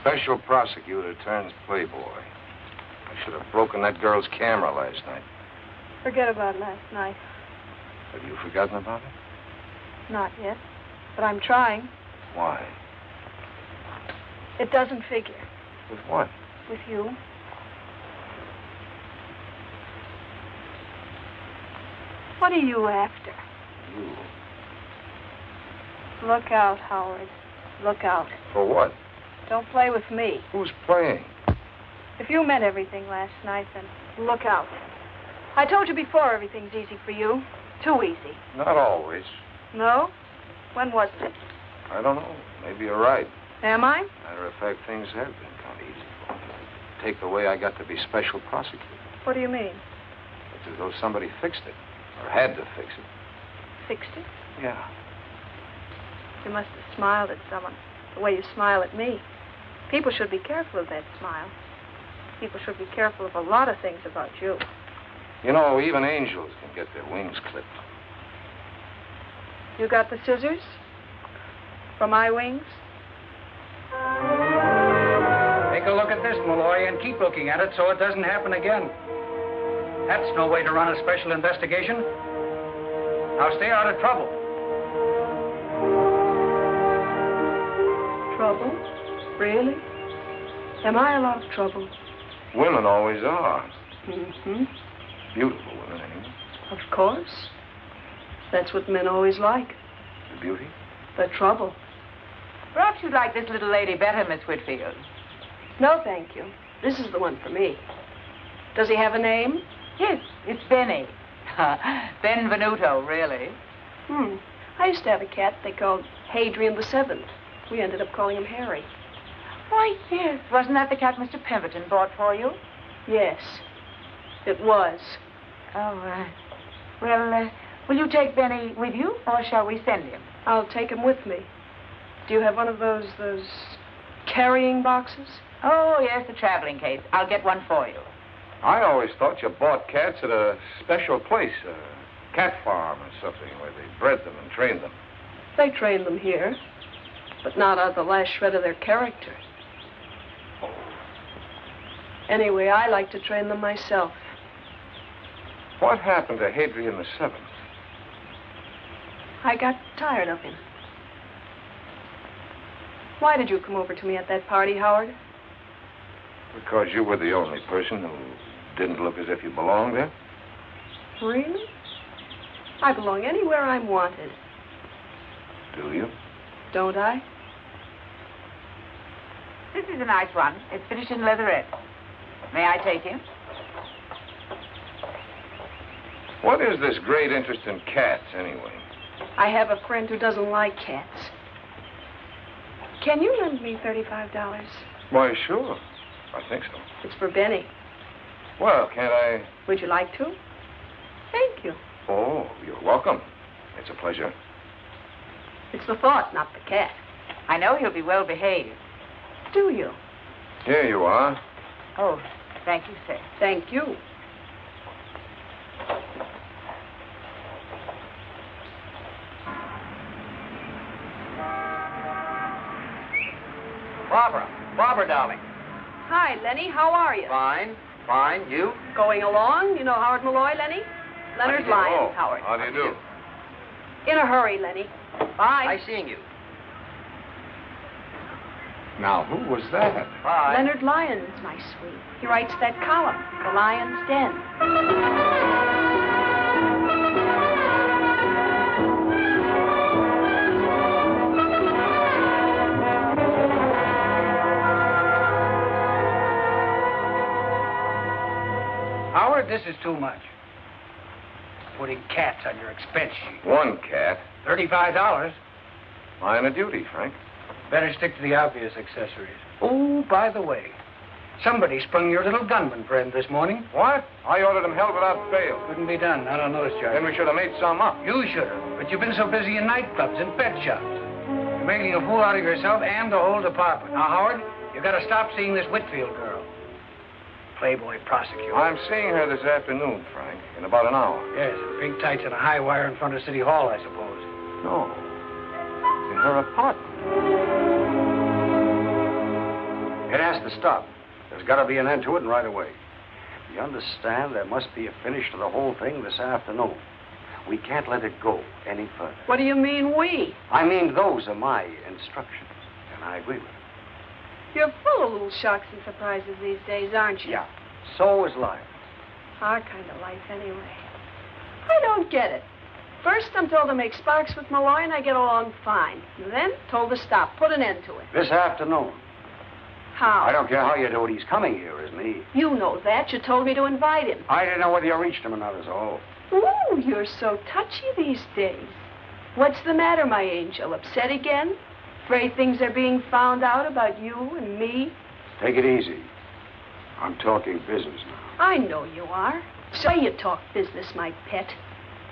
Special prosecutor turns playboy. I should have broken that girl's camera last night. Forget about last night. Have you forgotten about it? Not yet, but I'm trying. Why? It doesn't figure. With what? With you. What are you after? You. Look out, Howard. Look out. For what? Don't play with me. Who's playing? If you meant everything last night, then look out. I told you before everything's easy for you. Too easy. Not always. No? When was it? I don't know. Maybe you're right. Am I? Matter of fact, things have been kind of easy for me. Take the way I got to be special prosecutor. What do you mean? It's as though somebody fixed it. Or had to fix it. Fixed it? Yeah. You must have smiled at someone the way you smile at me. People should be careful of that smile. People should be careful of a lot of things about you. You know, even angels can get their wings clipped. You got the scissors? For my wings? Take a look at this, Malloy, and keep looking at it so it doesn't happen again. That's no way to run a special investigation. Now stay out of trouble. Trouble? Really? Am I a lot of trouble? Women always are. Mm-hmm. Beautiful women, anyway. Of course. That's what men always like. The beauty? The trouble. Perhaps you'd like this little lady better, Miss Whitfield. No, thank you. This is the one for me. Does he have a name? Yes, it's Benny. Benvenuto, really. I used to have a cat they called Hadrian the Seventh. We ended up calling him Harry. Why, yes. Wasn't that the cat Mr. Pemberton bought for you? Yes, it was. Oh, well, will you take Benny with you, or shall we send him? I'll take him with me. Do you have one of those carrying boxes? Oh, yes, the traveling case. I'll get one for you. I always thought you bought cats at a special place, a cat farm or something, where they bred them and trained them. They train them here, but not out of the last shred of their character. Anyway, I like to train them myself. What happened to Hadrian the Seventh? I got tired of him. Why did you come over to me at that party, Howard? Because you were the only person who didn't look as if you belonged there? Really? I belong anywhere I'm wanted. Do you? Don't I? This is a nice one. It's finished in leatherette. May I take him? What is this great interest in cats, anyway? I have a friend who doesn't like cats. Can you lend me $35? Why, sure. I think so. It's for Benny. Well, can't I... Would you like to? Thank you. Oh, you're welcome. It's a pleasure. It's the thought, not the cat. I know he'll be well behaved. Do you? Here you are. Oh, thank you, sir. Thank you. Barbara, darling. Hi, Lenny. How are you? Fine. You? Going along. You know Howard Malloy, Lenny? Leonard Lyons, Howard. How do you do? In a hurry, Lenny. Bye. Nice seeing you. Now, who was that? Bye. Leonard Lyons, my sweet. He writes that column, The Lion's Den. Howard, this is too much. Putting cats on your expense sheet. One cat. $35. Line of duty, Frank. Better stick to the obvious accessories. Oh, by the way, somebody sprung your little gunman friend this morning. What? I ordered him held without bail. Couldn't be done. Not on those charges. Then we should have made some up. You should have. But you've been so busy in nightclubs and pet shops. You're making a fool out of yourself and the whole department. Now, Howard, you've got to stop seeing this Whitfield girl. Playboy prosecutor. I'm seeing her this afternoon, Frank, in about an hour. Yes, pink tights and a high wire in front of City Hall, I suppose. No. In her apartment. It has to stop. There's got to be an end to it, and right away. You understand? There must be a finish to the whole thing this afternoon. We can't let it go any further. What do you mean, we? I mean, those are my instructions, and I agree with them. You're full of little shocks and surprises these days, aren't you? Yeah. So is life. Our kind of life, anyway. I don't get it. First, I'm told to make sparks with Malloy, and I get along fine. And then, told to stop, put an end to it. This afternoon. How? I don't care how you do it. He's coming here, isn't he? You know that. You told me to invite him. I didn't know whether you reached him or not, is all. Ooh, you're so touchy these days. What's the matter, my angel? Upset again? Afraid things are being found out about you and me? Take it easy. I'm talking business now. I know you are. So you talk business, my pet.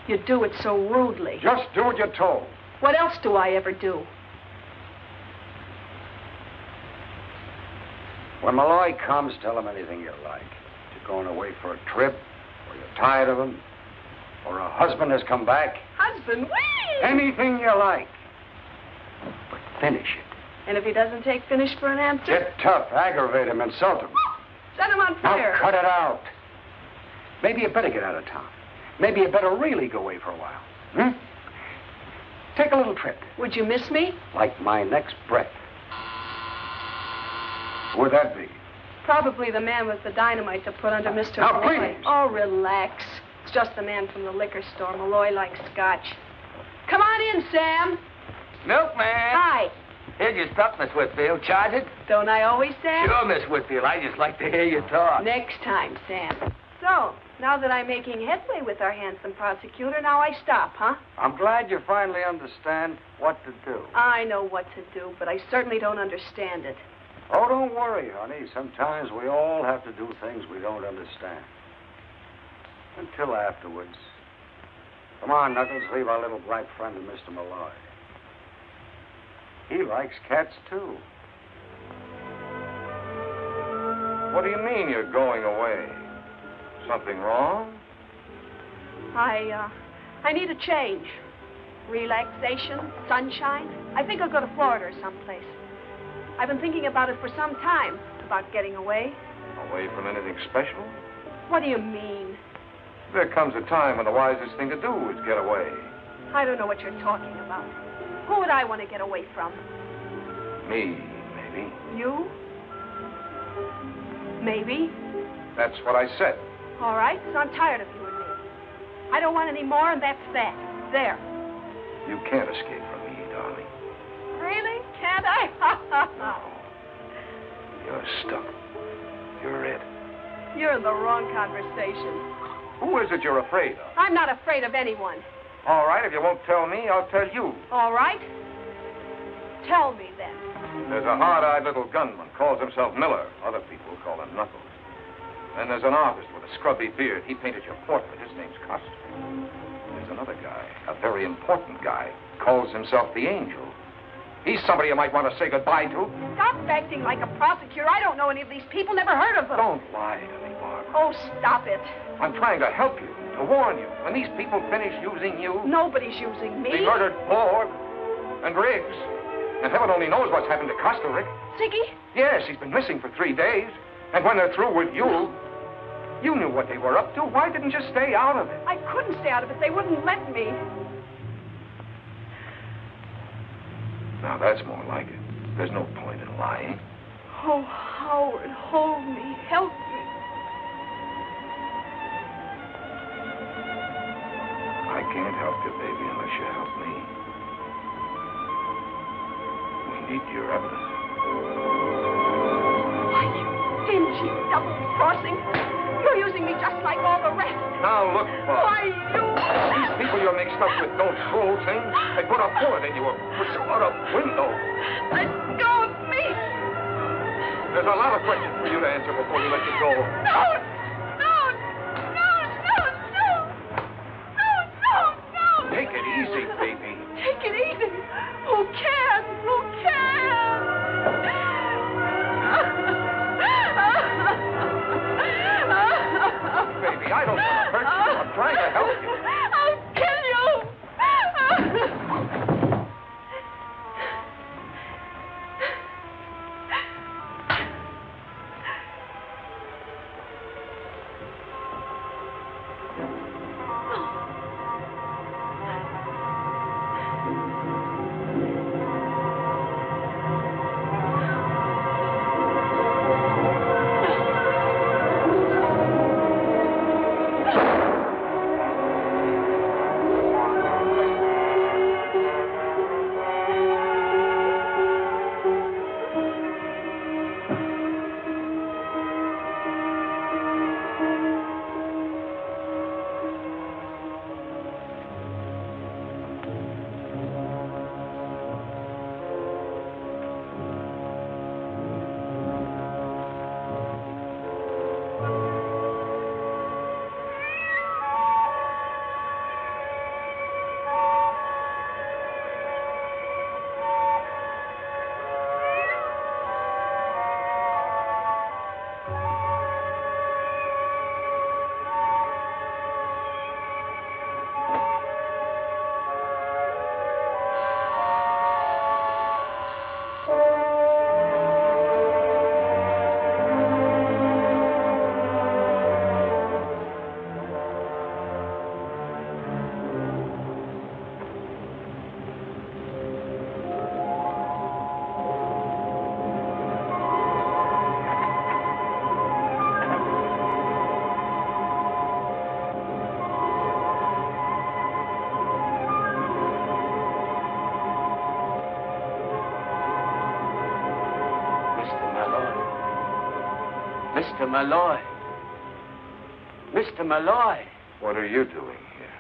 You do it so rudely. Just do what you're told. What else do I ever do? When Malloy comes, tell him anything you like. You're going away for a trip, or or you're tired of him, or a husband has come back. Husband, whee! Anything you like. But finish it. And if he doesn't take finish for an answer? Get tough, aggravate him, insult him. Set him on fire. Now cut it out. Maybe you better get out of town. Maybe you better really go away for a while. Take a little trip. Would you miss me? Like my next breath. Who would that be? Probably the man with the dynamite to put under Mr. Now, Malloy. please. Oh, relax. It's just the man from the liquor store. Malloy likes scotch. Come on in, Sam. Milkman. Hi. Here's your stuff, Miss Whitfield. Charge it? Don't I always, Sam? Sure, Miss Whitfield. I just like to hear you talk. Next time, Sam. So, now that I'm making headway with our handsome prosecutor, now I stop, huh? I'm glad you finally understand what to do. I know what to do, but I certainly don't understand it. Oh, don't worry, honey. Sometimes we all have to do things we don't understand. Until afterwards. Come on, Knuckles. Leave our little black friend to Mr. Malloy. He likes cats, too. What do you mean you're going away? Something wrong? I need a change. Relaxation, sunshine. I think I'll go to Florida or someplace. I've been thinking about it for some time, about getting away. Away from anything special? What do you mean? There comes a time when the wisest thing to do is get away. I don't know what you're talking about. Who would I want to get away from? Me, maybe. You? Maybe. That's what I said. All right, so I'm tired of you and me. I don't want any more, and that's that. There. You can't escape from me, darling. Really? Can't I? You're stuck. You're it. You're in the wrong conversation. Who is it you're afraid of? I'm not afraid of anyone. All right, if you won't tell me, I'll tell you. All right? Tell me, then. There's a hard-eyed little gunman, calls himself Miller. Other people call him Knuckles. Then there's an artist with a scrubby beard. He painted your portrait. His name's Custer. There's another guy, a very important guy, calls himself the Angel. He's somebody you might want to say goodbye to. Stop acting like a prosecutor. I don't know any of these people, never heard of them. Don't lie to me, Barbara. Oh, stop it. I'm trying to help you, to warn you. When these people finish using you... Nobody's using me. They murdered Borg and Riggs. And heaven only knows what's happened to Costa, Rick. Ziggy? Yes, he's been missing for 3 days. And when they're through with you, you knew what they were up to. Why didn't you stay out of it? I couldn't stay out of it. They wouldn't let me. Now, that's more like it. There's no point in lying. Oh, Howard, hold me. Help me. I can't help you, baby, unless you help me. We need your evidence. Why, you dingy double-crossing. You're using me just like all the rest. Now, look, Bob. Why, you... These people you're mixed up with don't fool things. They put a bullet in you or push you out a window. Let go of me. There's a lot of questions for you to answer before we let you go. No! Take it easy, baby. Take it easy. Who can? Who can? Baby, I don't want to hurt you. I'm trying to help you. I'll kill you. Mr. Malloy. Mr. Malloy. What are you doing here?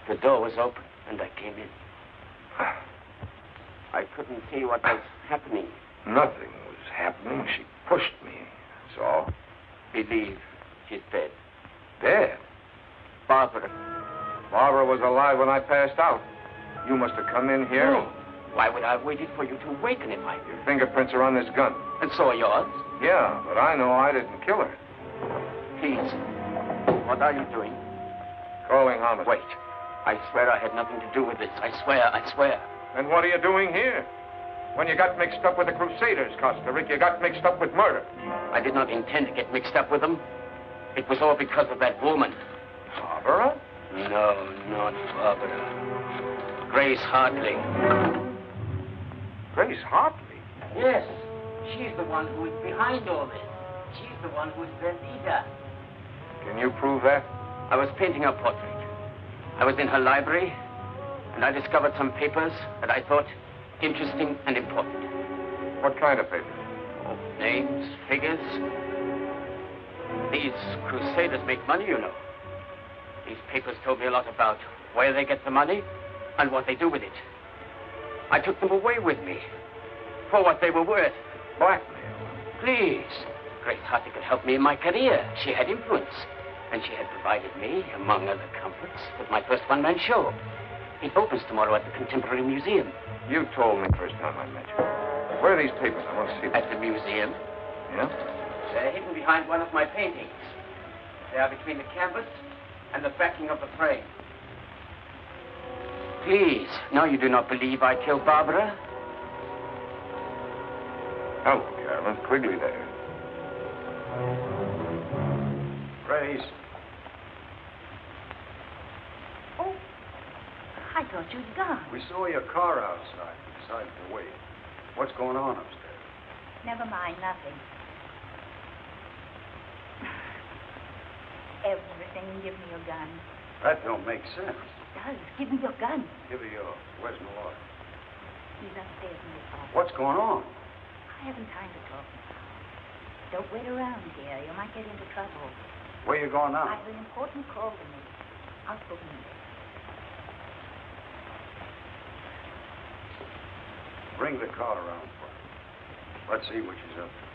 The door was open, and I came in. I couldn't see what was happening. Nothing was happening. She pushed me. That's all. Believe she's dead. Dead? Barbara. Barbara was alive when I passed out. You must have come in here. No. Why would I have waited for you to awaken if I... Your fingerprints are on this gun. And so are yours? Yeah, but I know I didn't kill her. Please. What are you doing? Calling homicide. Wait. I swear I had nothing to do with this. I swear. Then what are you doing here? When you got mixed up with the Crusaders, Costa Rica, you got mixed up with murder. I did not intend to get mixed up with them. It was all because of that woman. Barbara? No, not Barbara. Grace Hartley. Grace Hartley? Yes. She's the one who is behind all this. She's the one who is their leader. Can you prove that? I was painting her portrait. I was in her library, and I discovered some papers that I thought interesting and important. What kind of papers? Oh, names, figures. These Crusaders make money, you know. These papers told me a lot about where they get the money and what they do with it. I took them away with me for what they were worth. Blackmail? Please. Grace Hartley could help me in my career. She had influence. And she had provided me, among other comforts, with my first one-man show. It opens tomorrow at the Contemporary Museum. You told me first time I met you. Where are these papers? I want to see them. At the museum. Yeah? They're hidden behind one of my paintings. They are between the canvas and the backing of the frame. Please, now you do not believe I killed Barbara? Hello, Carolyn. Quigley there. Grace. Oh, I thought you'd gone. We saw your car outside. We decided to wait. What's going on upstairs? Never mind, nothing. Everything. Give me your gun. That don't make sense. It does. Give me your gun. Give her yours. Where's Malloy? He's upstairs in his office. What's going on? I haven't time to talk now. Don't wait around here. You might get into trouble. Where you going now? I have an important call to make. I'll phone you. Bring the car around for her. Let's see what she's up to.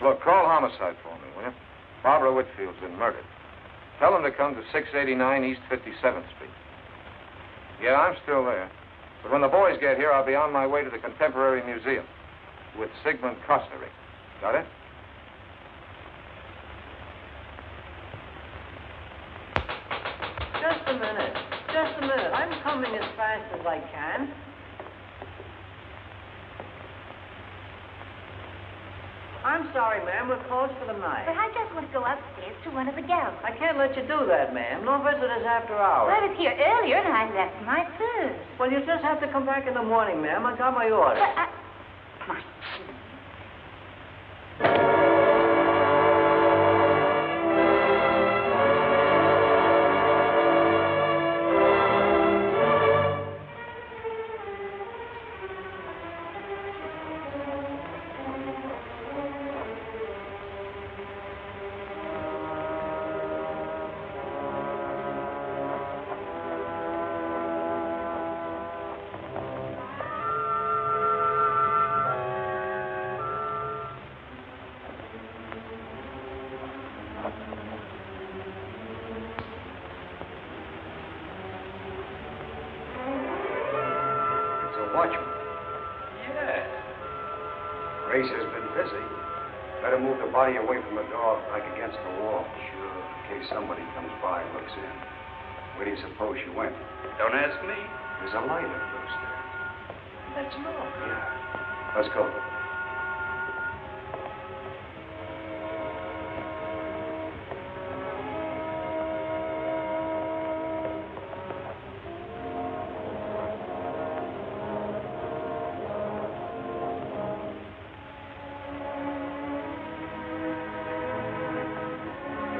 Look, call homicide for me, will you? Barbara Whitfield's been murdered. Tell them to come to 689 East 57th Street. Yeah, I'm still there. But when the boys get here, I'll be on my way to the Contemporary Museum with Sigmund Costa Rica. Got it? Just a minute. Just a minute. I'm coming as fast as I can. I'm sorry, ma'am. We're closed for the night. But I just want to go upstairs to one of the galleries. I can't let you do that, ma'am. No visitors after hours. I was here earlier and I left my purse. Well, you just have to come back in the morning, ma'am. I got my orders. But Watchman. Yeah. Grace has been busy. Better move the body away from the door, back against the wall. Sure. In case somebody comes by and looks in. Where do you suppose she went? Don't ask me. There's a light up those stairs. Let's look. Yeah. Let's go.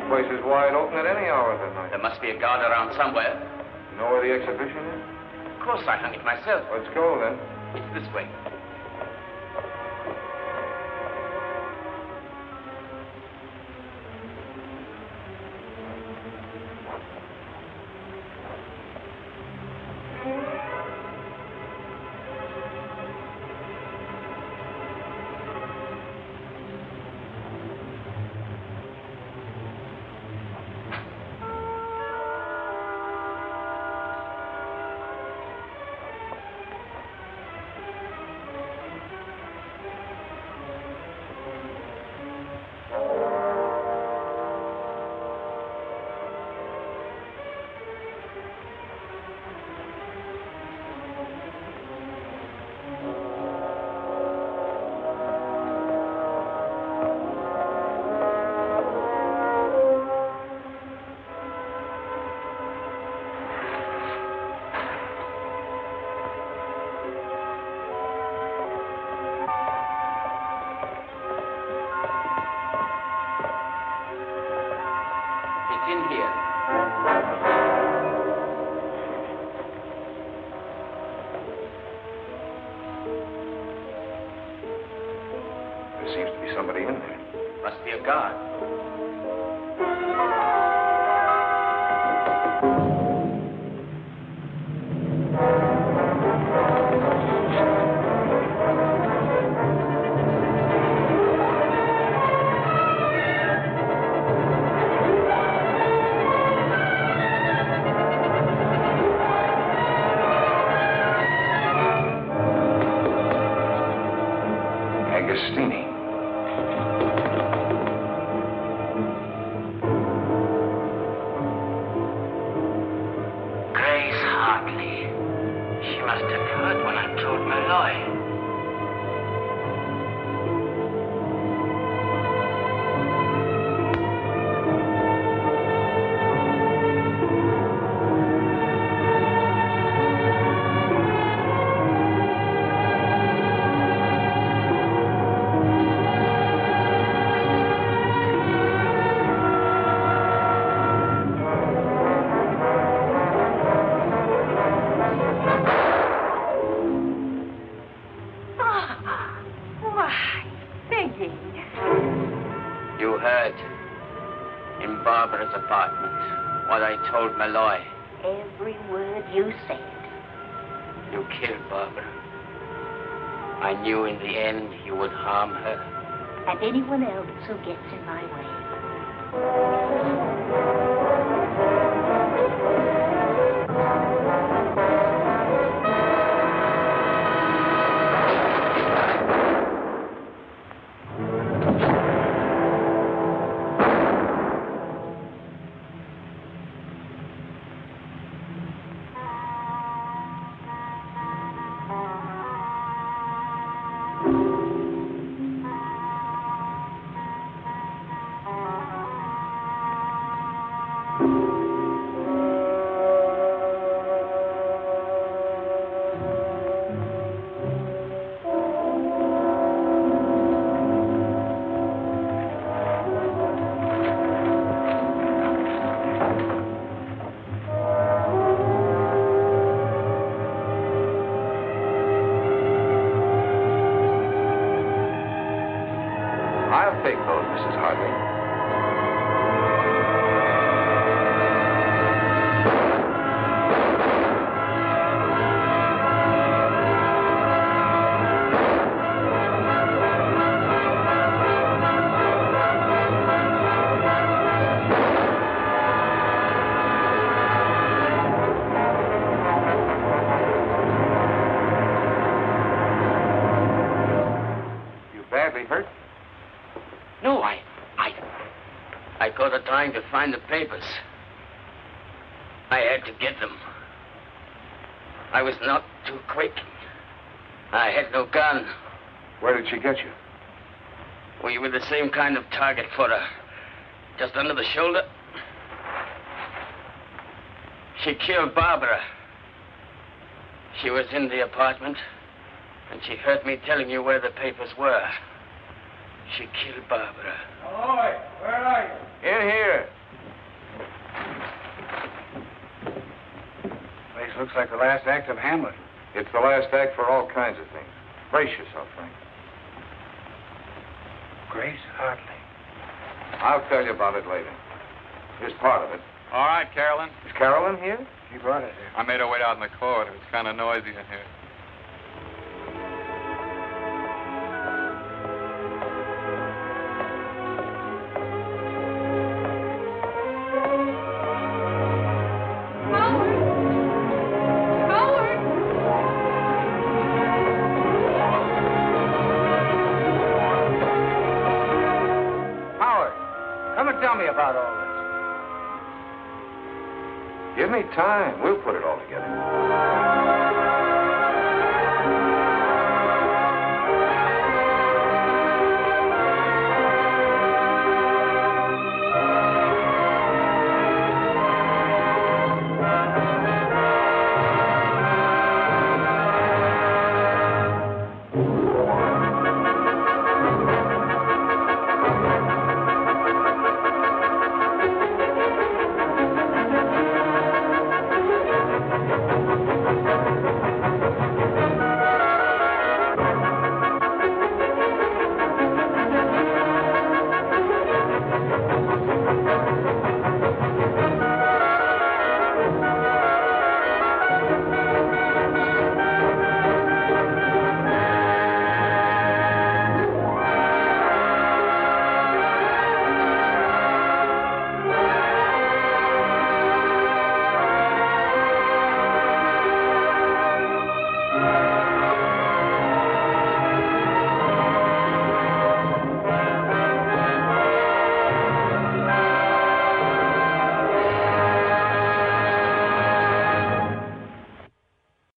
The place is wide open at any hour of the night. There must be a guard around somewhere. You know where the exhibition is? Of course, I hung it myself. Let's go, then. It's this way. There seems to be somebody in there. Must be a guard. Agostini. Grace Hartley. She must have heard when I told Malloy. You heard in Barbara's apartment what I told Malloy. Every word you said. You killed Barbara. I knew in the end you would harm her. And anyone else who gets in my way. I'll take those, Mrs. Hartley. You badly hurt? No, I got a trying to find the papers. I had to get them. I was not too quick. I had no gun. Where did she get you? We were the same kind of target for her. Just under the shoulder. She killed Barbara. She was in the apartment, and she heard me telling you where the papers were. She killed Barbara. Malloy, where are you? In here. Place looks like the last act of Hamlet. It's the last act for all kinds of things. Brace yourself, Frank. Grace Hartley. I'll tell you about it later. Here's part of it. All right, Carolyn. Is Carolyn here? She brought us here. I made her wait out in the corridor. It's kind of noisy in here. Come and tell me about all this. Give me time. We'll put it all together.